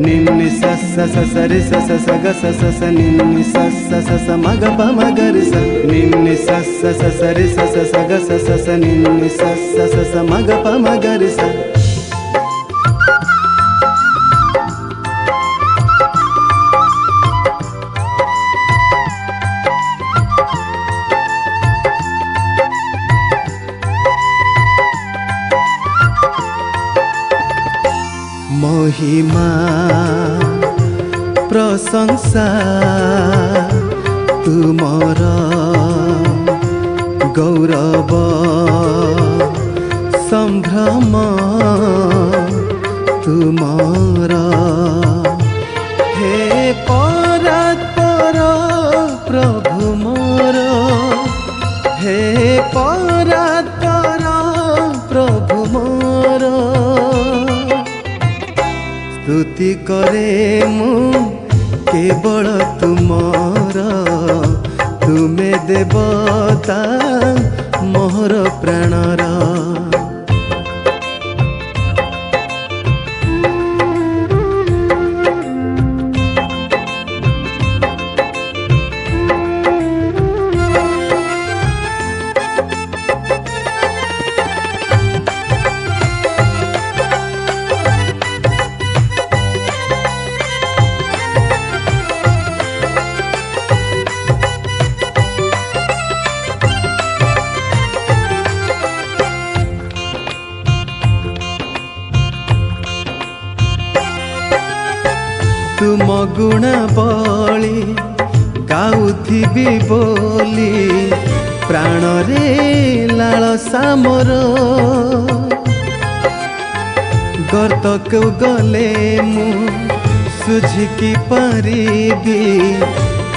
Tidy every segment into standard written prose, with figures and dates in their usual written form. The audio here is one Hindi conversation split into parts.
निन्नि सा सा सा सा रे सा सा सा ग सा सा सा निन्नि सा सा सा सा म ग प म ग रे सा निन्नि सा सा सा सा रे सा सा सा ग सा सा सा निन्नि सा सा सा सा म ग प म ग रे सा। महिमा प्रशंसा तुमर गौरव संभ्रम तुमर हे परात्पर प्रभु मोर हे परात्पर प्रभु मोर स्तुति करे मु केवल तुमर तुमे देवता मोहर प्राणर। तुम गुणावली गाउथिबी बोली प्राण रे लालसा मोर गर्त को गले मु सुझिकी पारिबी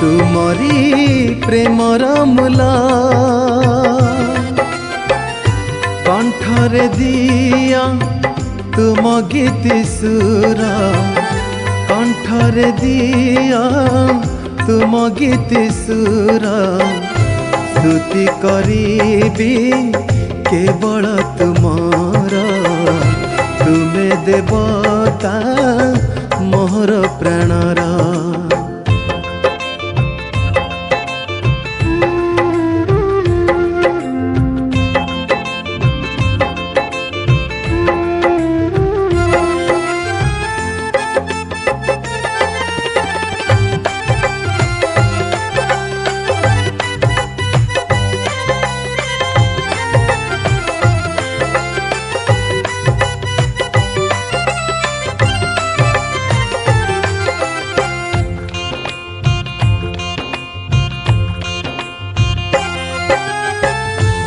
तुमरी प्रेमर मूल कंठरे दिया तुम गीति सुर कंठरे दिया तुम गीति सुर स्तुति करीबी केवल तुमर तुमे देवता मोहर प्राणर।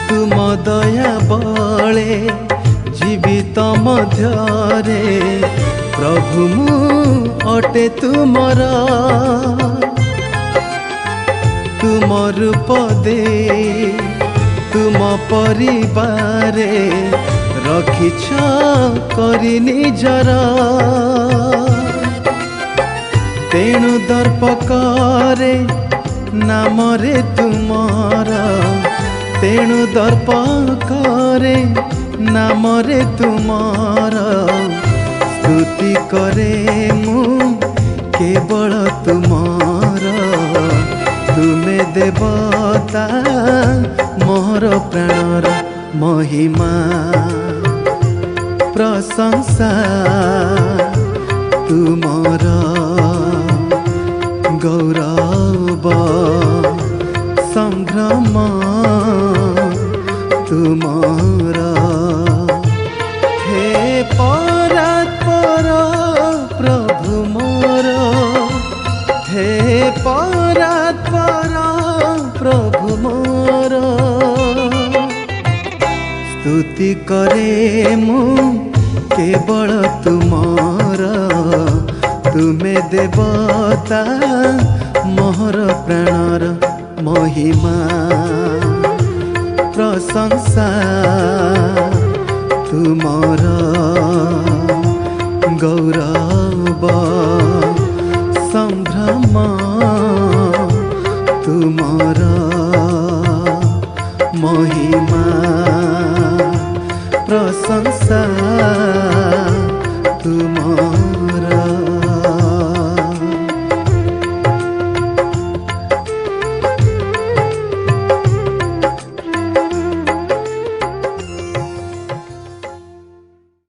तुम दया बले जीवित मध्यरे प्रभु मु अटे तुमर तुम रूप दे तुम परिवारे रखिछ करी निजर तेणु दर्प करे नामरे तुमर तेणु दर्प करे नामरे तुमर स्तुति करे मु केवल तुमर तुमे देवता मोहर प्राणर। महिमा प्रशंसा तुमर गौरव संभ्रम तुमर हे परात्पर प्रभु मोर हे परात्पर प्रभु मोर स्तुति करे मु केवल तुमर तुमे देवता मोहर प्राणर। महिमा प्रशंसा तुमर गौरव संभ्रम तुमर महिमा प्रशंसा